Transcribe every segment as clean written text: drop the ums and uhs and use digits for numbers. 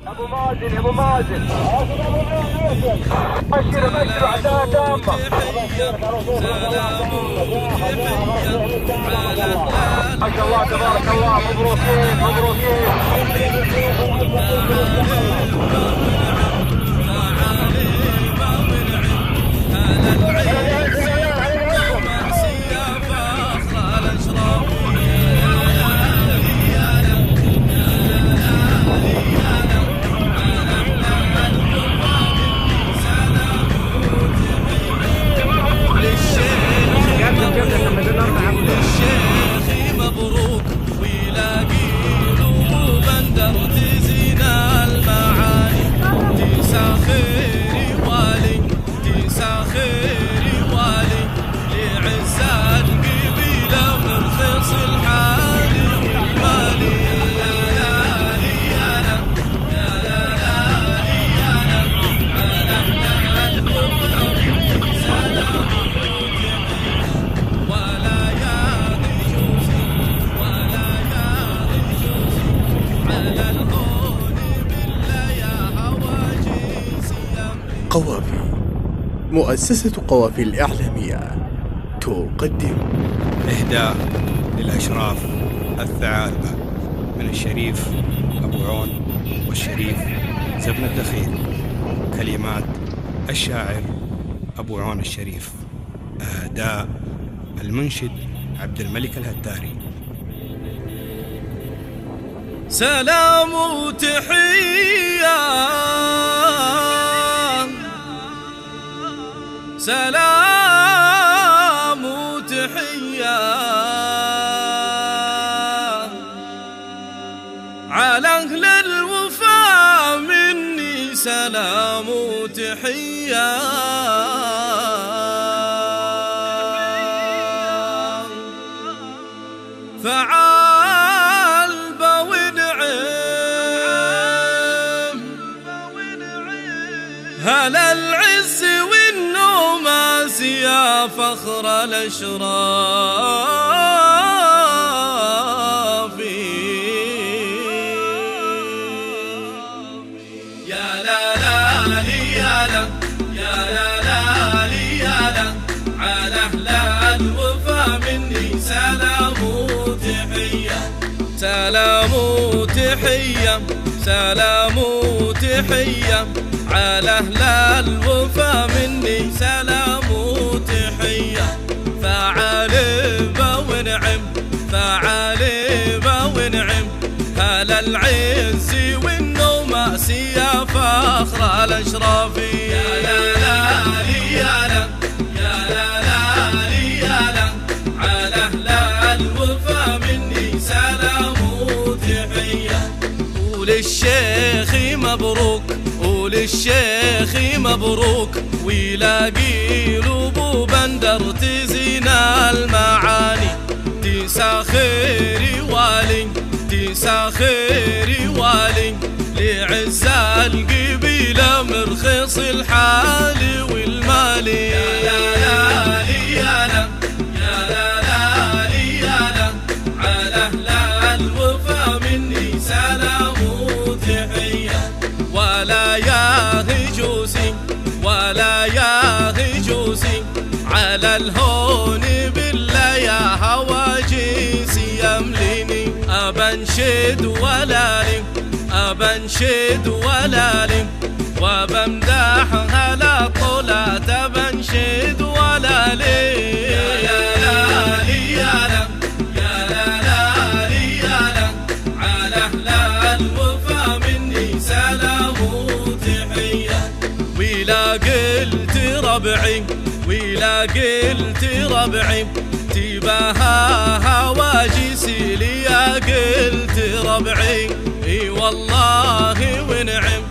ابو مازن ابو مازن بشر بشر عداء تامة. ما شاء الله تبارك الله، مبروكين مبروكين. قوافي. مؤسسة قوافي الإعلامية تقدم إهداء للأشراف الثعالبة من الشريف أبو عون والشريف زبن الدخيل. كلمات الشاعر أبو عون الشريف، أداء المنشد عبد الملك الهتاري. سلام وتحية، سلام وتحية على أهل الوفا مني، سلام وتحية فعال بونعم هلا العز والنوماس يا فخر الأشراف. يا لا لا لي يا لا، يا لا لا لي يا لا، على أهل الوفا مني سلام وتحية، سلام وتحية، سلام وتحية على أهل الوفا مني سلام وتحية. فعال ونعم، فعال ونعم هلا العز والنوماس يا فخر الأشراف. يا لا لا لي يا لا، يا لا لا لي يا لا، على أهل الوفا مني سلام وتحية. وللشيخ مبروك، وللشيخ مبروك، ويلاقي لبو بندر تزين المعاني. تسا خيري والي، تسا خيري والي لعز القبيلة مرخص الحال والمالي. يا لا لا لي يا لا، يا لا لا لي يا لا، على أهل الوفا مني سلام وتحية. ولا يا هجوسي، ولا يا هجوسي على الهون بالله يا هواجيسي يمليني. أبنشد ولالي، أبنشد ولالي وبمدح هلا طلعت بنشد ولالي. يا لا لا لي يا لا، يا لا لا لي يا لا، على أهل الوفا مني سلام وتحية. ولا قلت ربعي، ولا قلت ربعي تباها هواجسي لي، يا قلت ربعي اي والله ونعم،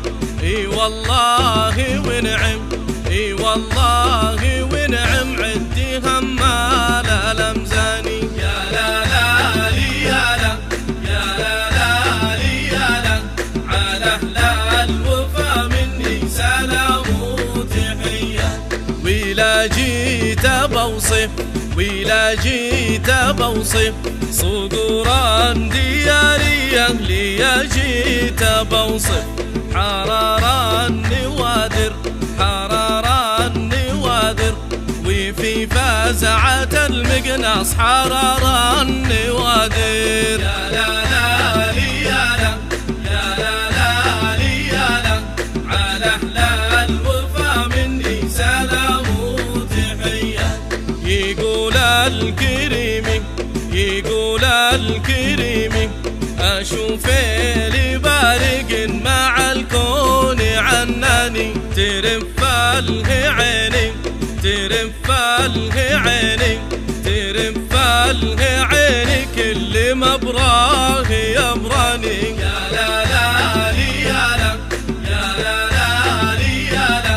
اي والله ونعم، اي والله ونعم عدي همال الامزاني. يا لا لا لي يا لا، يا لا لا لي يا لا، على أهل الوفا مني سلام وتحية. ولا جيت بوصف، ولا جيت بوصف صقوران دياري أهلي، جيت بوصف حرر النوادر، حرر النوادر، وفي فزعة المقناص حرر النوادر. يا لا لا لي يا لا، يا لا لا لي يا لا، على أهل الوفا مني سلام وتحية. يقول الكريمي، يقول الكريمي، أشوف لي بارق مع الكون عناني، ترف له عيني، ترف له عيني، ترف له عيني، كل ما براه يبراني. يا لا لا لي يا لا، يا لا لا لي يا لا،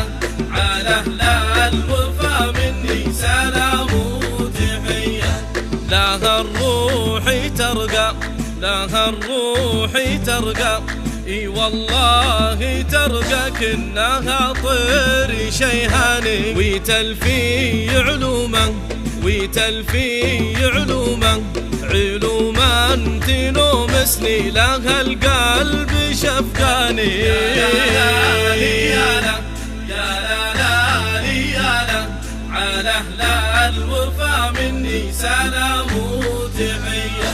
على أهل الوفا مني سلام وتحية. لها الروح ترقى، لها الروح ترقى، اي والله ترقى كأنها طير شيهاني، وتلفي علوما، وتلفي علوما، علوما تنومسني، لها القلب شفقاني. يا لا لي يا لا، يا لا لا لي يا لا، على أهل الوفا مني سلام وتحية.